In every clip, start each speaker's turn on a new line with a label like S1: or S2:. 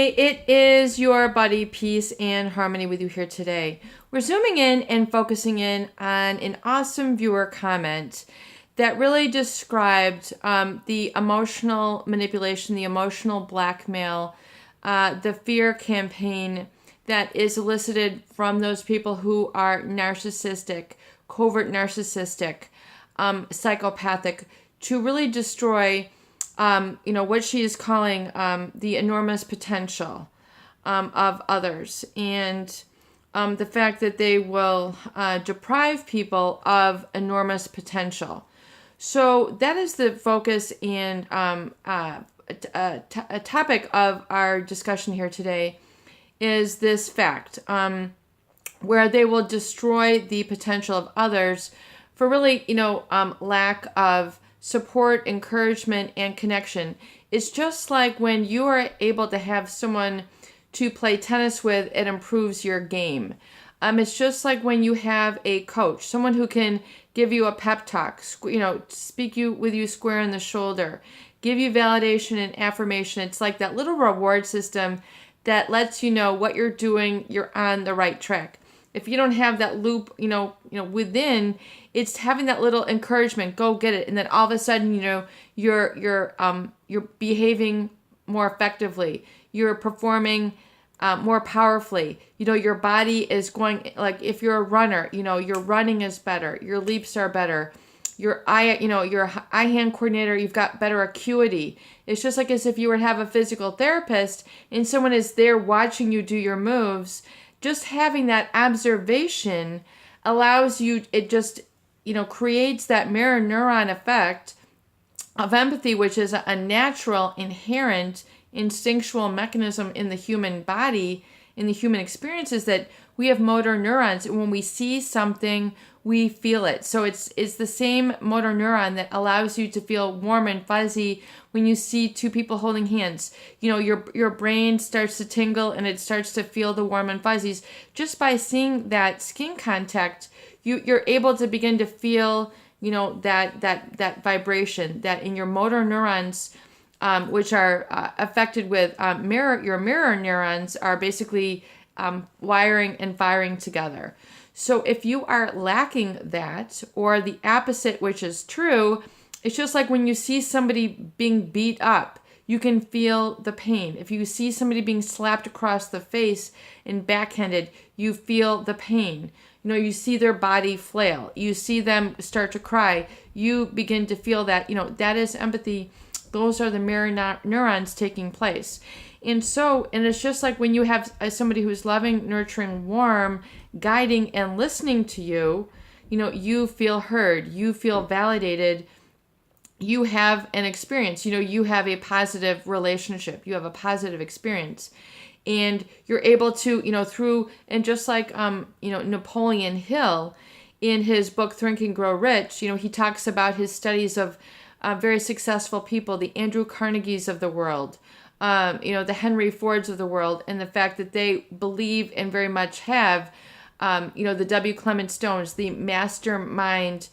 S1: Hey, it is your buddy, Peace and Harmony, with you here today. We're zooming in and focusing in on an awesome viewer comment that really described the emotional manipulation, the emotional blackmail, the fear campaign that is elicited from those people who are narcissistic, covert narcissistic, psychopathic, to really destroy what she is calling the enormous potential of others, and the fact that they will deprive people of enormous potential. So that is the focus and a topic of our discussion here today is this fact, where they will destroy the potential of others for really, lack of support, encouragement, and connection. It's just like when you are able to have someone to play tennis with, it improves your game. It's just like when you have a coach, someone who can give you a pep talk, speak with you square in the shoulder, give you validation and affirmation. It's like that little reward system that lets you know what you're doing, you're on the right track. If you don't have that loop, within, it's having that little encouragement, go get it, and then all of a sudden, you're behaving more effectively, you're performing more powerfully. Your body is going, like if you're a runner, your running is better, your leaps are better, your eye-hand coordinator, you've got better acuity. It's just like as if you were to have a physical therapist and someone is there watching you do your moves. Just having that observation allows you, it just, creates that mirror neuron effect of empathy, which is a natural, inherent, instinctual mechanism in the human body, in the human experiences, that we have motor neurons. And when we see something, we feel it. So it's the same motor neuron that allows you to feel warm and fuzzy when you see two people holding hands. Your brain starts to tingle and it starts to feel the warm and fuzzies. Just by seeing that skin contact, you're able to begin to feel, that vibration, that in your motor neurons, which are affected with your mirror neurons, are basically wiring and firing together. So if you are lacking that, or the opposite, which is true, it's just like when you see somebody being beat up, you can feel the pain. If you see somebody being slapped across the face and backhanded, you feel the pain. You see their body flail. You see them start to cry. You begin to feel that, that is empathy. Those are the mirror neurons taking place. And it's just like when you have somebody who's loving, nurturing, warm, guiding, and listening to you, you feel heard, you feel validated, you have an experience, you have a positive relationship, you have a positive experience. And you're able to, through, and just like, Napoleon Hill, in his book, Think and Grow Rich, he talks about his studies of very successful people, the Andrew Carnegies of the world, the Henry Fords of the world, and the fact that they believe and very much have, the W. Clement Stones, the mastermind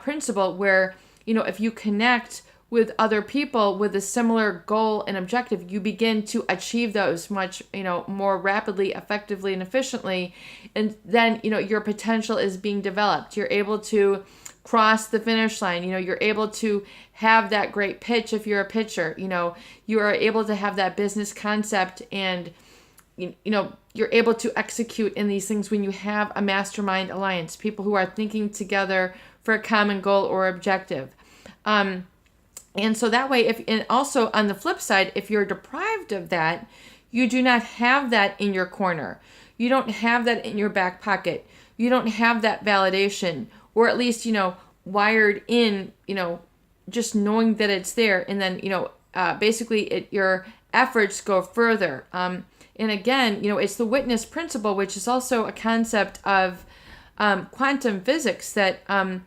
S1: principle, where, if you connect with other people with a similar goal and objective, you begin to achieve those much, more rapidly, effectively, and efficiently. And then, your potential is being developed. You're able to cross the finish line. You're able to have that great pitch if you're a pitcher. You are able to have that business concept, and you're able to execute in these things when you have a mastermind alliance, people who are thinking together for a common goal or objective. And so that way, and also on the flip side, if you're deprived of that, you do not have that in your corner. You don't have that in your back pocket. You don't have that validation, or at least, wired in, just knowing that it's there. And then, basically your efforts go further. And again, it's the witness principle, which is also a concept of quantum physics that, and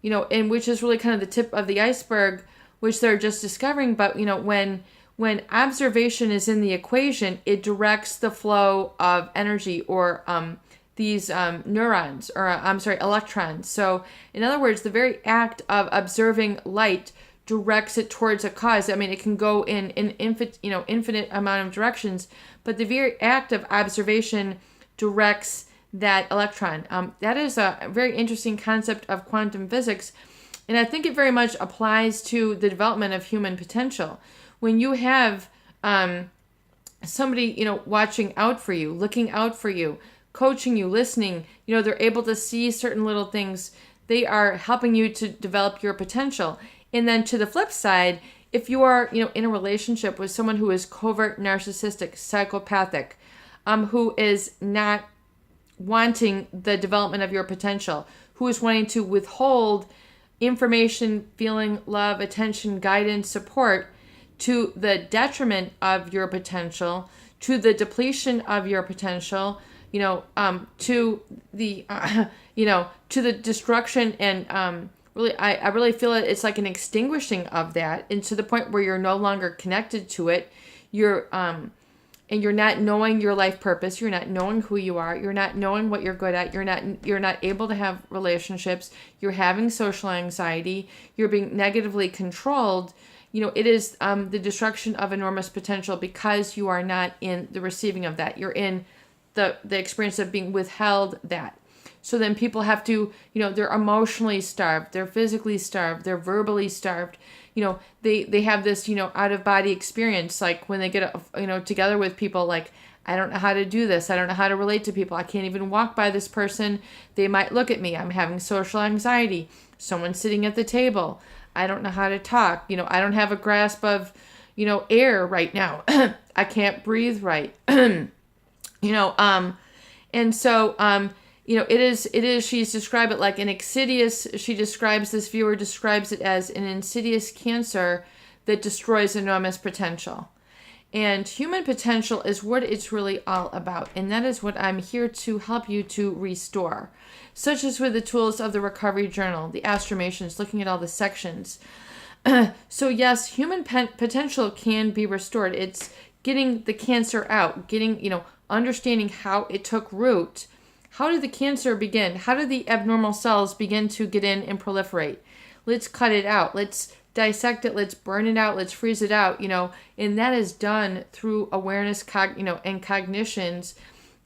S1: which is really kind of the tip of the iceberg, which they're just discovering. But, when observation is in the equation, it directs the flow of energy, or these neurons, or electrons. So in other words, the very act of observing light directs it towards a cause. I mean, it can go in an infinite amount of directions, but the very act of observation directs that electron. That is a very interesting concept of quantum physics, and I think it very much applies to the development of human potential. When you have somebody, watching out for you, looking out for you, coaching you, listening, they're able to see certain little things. They are helping you to develop your potential. And then to the flip side, if you are, in a relationship with someone who is covert, narcissistic, psychopathic, who is not wanting the development of your potential, who is wanting to withhold information, feeling, love, attention, guidance, support to the detriment of your potential, to the depletion of your potential, to the, to the destruction and, really, I really feel it's like an extinguishing of that, and to the point where you're no longer connected to it. You're, and you're not knowing your life purpose. You're not knowing who you are. You're not knowing what you're good at. You're not able to have relationships. You're having social anxiety. You're being negatively controlled. It is the destruction of enormous potential because you are not in the receiving of that. You're in the experience of being withheld that. So then people have to, they're emotionally starved, they're physically starved, they're verbally starved. They have this, out of body experience, like when they get, together with people, like, I don't know how to do this. I don't know how to relate to people. I can't even walk by this person. They might look at me. I'm having social anxiety. Someone's sitting at the table. I don't know how to talk. I don't have a grasp of, air right now. I can't breathe right. And so, it is, she's described it like an insidious, this viewer describes it as an insidious cancer that destroys enormous potential. And human potential is what it's really all about. And that is what I'm here to help you to restore, such as with the tools of the recovery journal, the affirmations, looking at all the sections. So yes, human potential can be restored. It's getting the cancer out, understanding how it took root. How did the cancer begin? How did the abnormal cells begin to get in and proliferate? Let's cut it out. Let's dissect it. Let's burn it out. Let's freeze it out, and that is done through awareness, and cognitions,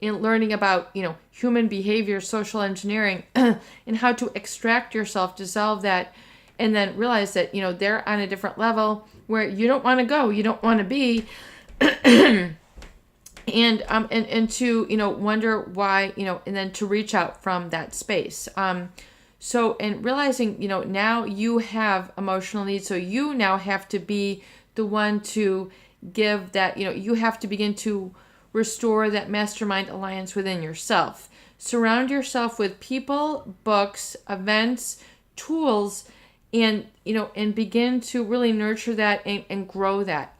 S1: in learning about, human behavior, social engineering, and how to extract yourself, dissolve that, and then realize that, they're on a different level where you don't want to go, you don't want to be, and to, wonder why, and then to reach out from that space. So, and realizing, now you have emotional needs, so you now have to be the one to give that, you have to begin to restore that mastermind alliance within yourself. Surround yourself with people, books, events, tools, and, and begin to really nurture that and grow that.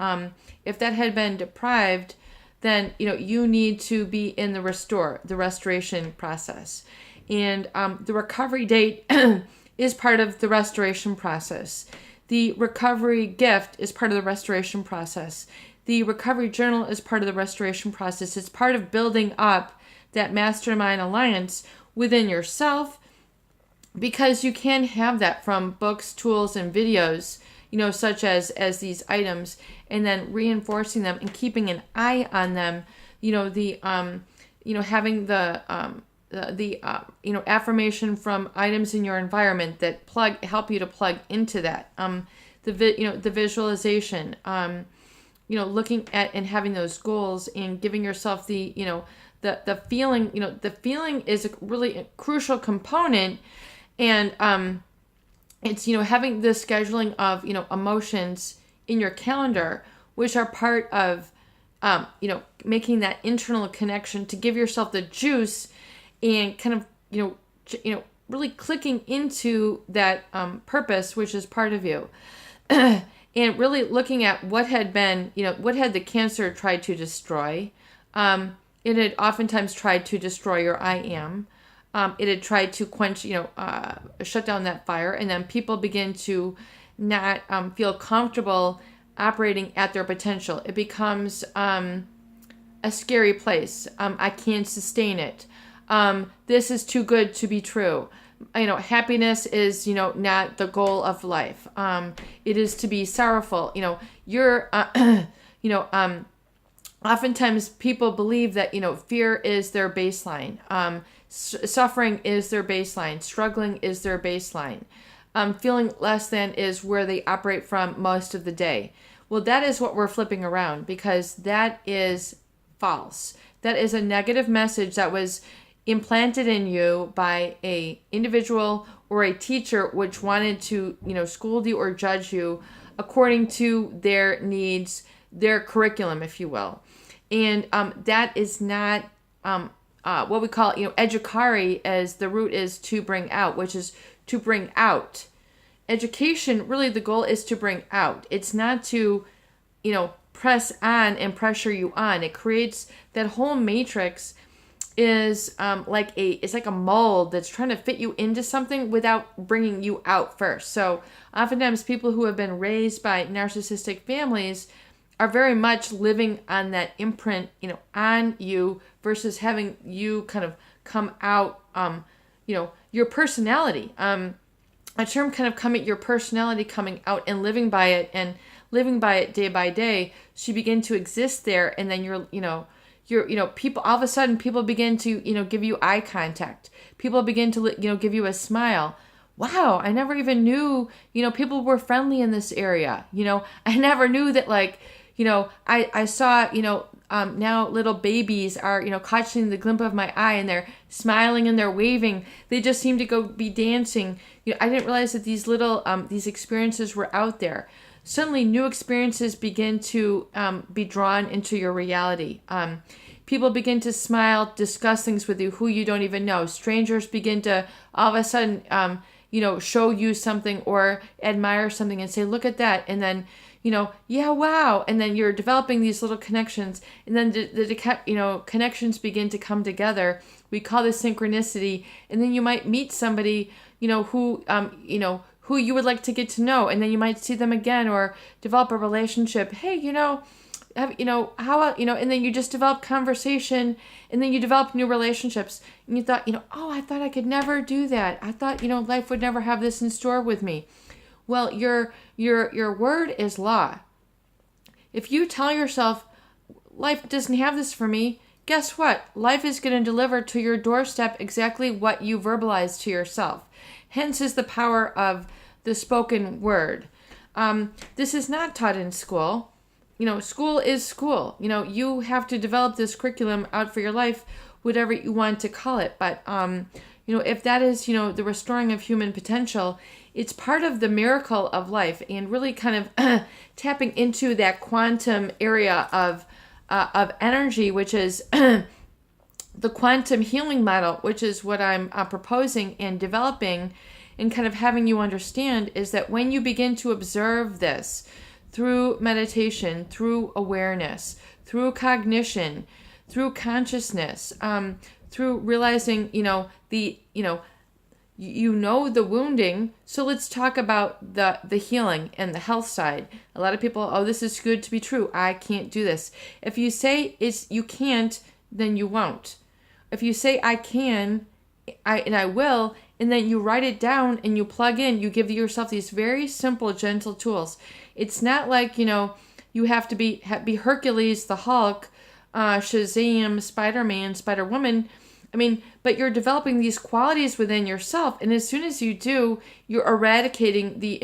S1: If that had been deprived, then, you need to be in the restoration process. And the recovery date is part of the restoration process. The recovery gift is part of the restoration process. The recovery journal is part of the restoration process. It's part of building up that mastermind alliance within yourself, because you can have that from books, tools, and videos, such as these items, and then reinforcing them and keeping an eye on them, having the affirmation from items in your environment that help you to plug into that, the visualization, looking at and having those goals and giving yourself the feeling. The feeling is a really crucial component, and it's having the scheduling of emotions in your calendar, which are part of making that internal connection to give yourself the juice and kind of really clicking into that purpose, which is part of you. And really looking at what had been, what had the cancer tried to destroy. It had oftentimes tried to destroy your I am. It had tried to quench, shut down that fire. And then people begin to not feel comfortable operating at their potential. It becomes a scary place. I can't sustain it. This is too good to be true. happiness is, not the goal of life. It is to be sorrowful. You're, oftentimes people believe that, fear is their baseline. Suffering is their baseline. Struggling is their baseline. Feeling less than is where they operate from most of the day. Well, that is what we're flipping around, because that is false. That is a negative message that was implanted in you by a individual or a teacher which wanted to, scold you or judge you according to their needs, their curriculum, if you will. And that is not what we call, educare, as the root is to bring out, which is to bring out. Education, really the goal is to bring out. It's not to, press on and pressure you on. It creates that whole matrix is it's like a mold that's trying to fit you into something without bringing you out first. So oftentimes people who have been raised by narcissistic families are very much living on that imprint, on you, versus having you kind of come out, your personality. A term kind of your personality coming out and living by it day by day. So you begin to exist there, and then people, all of a sudden people begin to, give you eye contact. People begin to, give you a smile. Wow, I never even knew, people were friendly in this area. I never knew that, I saw, now little babies are, catching the glint of my eye, and they're smiling and they're waving. They just seem to be dancing. I didn't realize that these little, these experiences were out there. Suddenly new experiences begin to be drawn into your reality. People begin to smile, discuss things with you who you don't even know. Strangers begin to all of a sudden, show you something or admire something and say, look at that. And then, yeah, wow. And then you're developing these little connections, and then the connections begin to come together. We call this synchronicity. And then you might meet somebody, who you would like to get to know, and then you might see them again or develop a relationship. Hey, how, and then you just develop conversation, and then you develop new relationships, and you thought, I thought I could never do that. I thought, life would never have this in store with me. Well, your word is law. If you tell yourself, life doesn't have this for me, guess what? Life is going to deliver to your doorstep exactly what you verbalize to yourself. Hence is the power of the spoken word. This is not taught in school. School is school. You have to develop this curriculum out for your life, whatever you want to call it. But, if that is, the restoring of human potential, it's part of the miracle of life, and really kind of tapping into that quantum area of energy, which is the quantum healing model, which is what I'm proposing and developing, and kind of having you understand, is that when you begin to observe this through meditation, through awareness, through cognition, through consciousness, through realizing, the wounding. So let's talk about the healing and the health side. A lot of people, this is good to be true. I can't do this. If you say you can't, then you won't. If you say I can, I will, and then you write it down and you plug in, you give yourself these very simple, gentle tools. It's not like, you have to be Hercules, the Hulk, Shazam, Spider-Man, Spider-Woman. But you're developing these qualities within yourself, and as soon as you do, you're eradicating the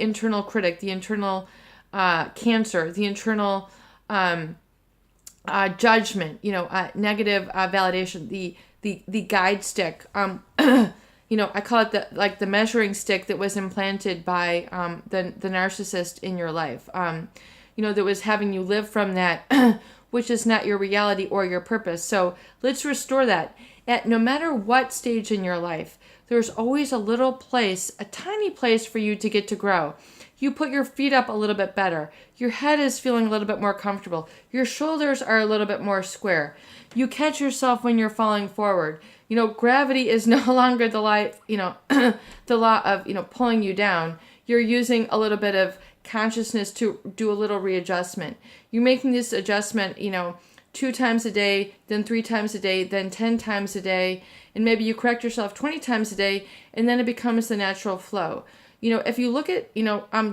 S1: internal critic, the internal cancer, the internal judgment, negative validation, the guide stick. I call it the measuring stick that was implanted by the narcissist in your life. That was having you live from that, which is not your reality or your purpose. So let's restore that. At no matter what stage in your life, there's always a little place, a tiny place for you to get to grow. You put your feet up a little bit better. Your head is feeling a little bit more comfortable. Your shoulders are a little bit more square. You catch yourself when you're falling forward. Gravity is no longer the law of, pulling you down. You're using a little bit of consciousness to do a little readjustment. You're making this adjustment, 2 times a day, then 3 times a day, then 10 times a day, and maybe you correct yourself 20 times a day, and then it becomes the natural flow. If you look at,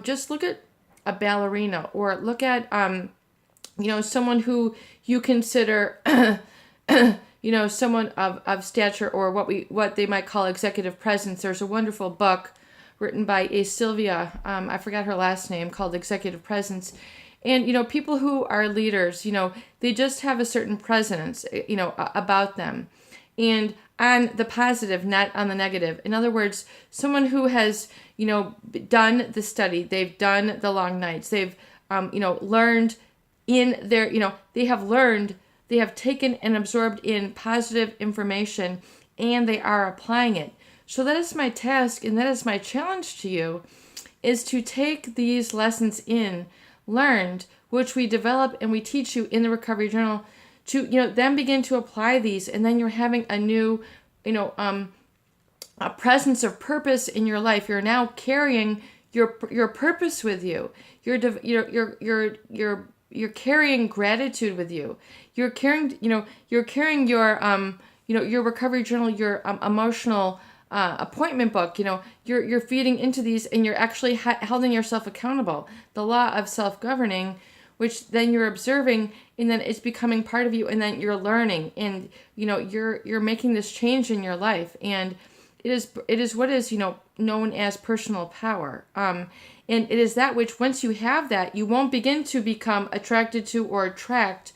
S1: just look at a ballerina, or look at, someone who you consider, someone of stature, or what they might call executive presence. There's a wonderful book written by a Sylvia, I forgot her last name, called Executive Presence. And, people who are leaders, they just have a certain presence, about them. And on the positive, not on the negative. In other words, someone who has, done the study, they've done the long nights, they've, learned in their, they have taken and absorbed in positive information, and they are applying it. So that is my task, and that is my challenge to you, is to take these lessons learned, which we develop and we teach you in the Recovery Journal, to then begin to apply these, and then you're having a new a presence of purpose in your life. You're now carrying your purpose with you. You're carrying gratitude with you. You're carrying your Recovery Journal, your emotional appointment book. You're feeding into these, and you're actually holding yourself accountable. The law of self-governing, which then you're observing, and then it's becoming part of you, and then you're learning, and you're making this change in your life, and it is what is known as personal power, and it is that which, once you have that, you won't begin to become attracted to or attract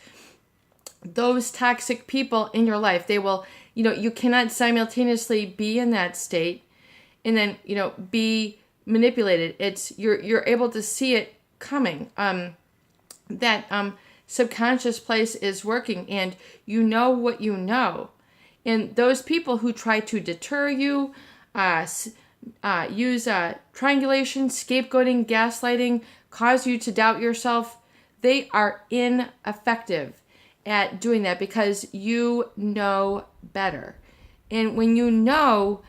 S1: those toxic people in your life. They will, you cannot simultaneously be in that state and then be manipulated. It's you're able to see it coming. That subconscious place is working, and what you know. And those people who try to deter you, use triangulation, scapegoating, gaslighting, cause you to doubt yourself, they are ineffective at doing that, because you know better. And when you know,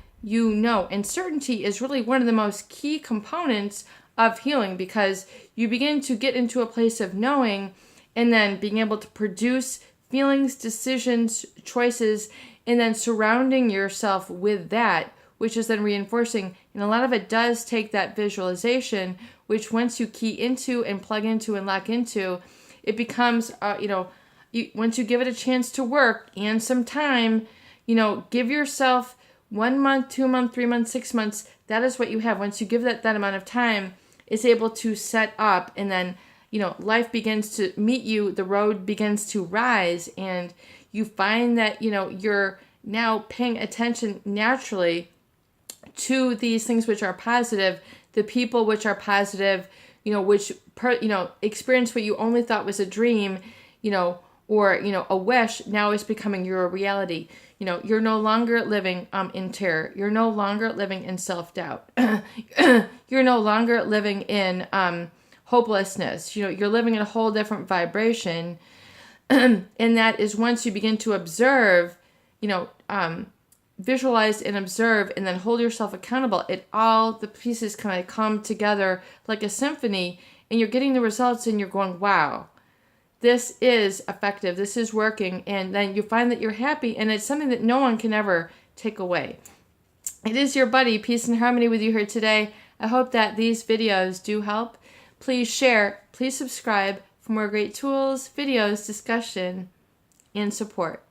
S1: and certainty is really one of the most key components of healing, because you begin to get into a place of knowing, and then being able to produce feelings, decisions, choices, and then surrounding yourself with that, which is then reinforcing. And a lot of it does take that visualization, which once you key into and plug into and lock into, it becomes, once you give it a chance to work and some time, give yourself 1 month, 2 months, 3 months, 6 months. That is what you have. Once you give that amount of time, it's able to set up, and then, life begins to meet you, the road begins to rise, and you find that, you're now paying attention naturally to these things which are positive, the people which are positive, which, experience what you only thought was a dream, or, a wish, now is becoming your reality. You're no longer living in terror. You're no longer living in self-doubt. You're no longer living in hopelessness. You're living in a whole different vibration. And that is once you begin to observe, visualize and observe, and then hold yourself accountable, all the pieces kind of come together like a symphony, and you're getting the results, and you're going, wow, this is effective, this is working, and then you find that you're happy, and it's something that no one can ever take away. It is your buddy, Peace and Harmony, with you here today. I hope that these videos do help. Please share, please subscribe for more great tools, videos, discussion, and support.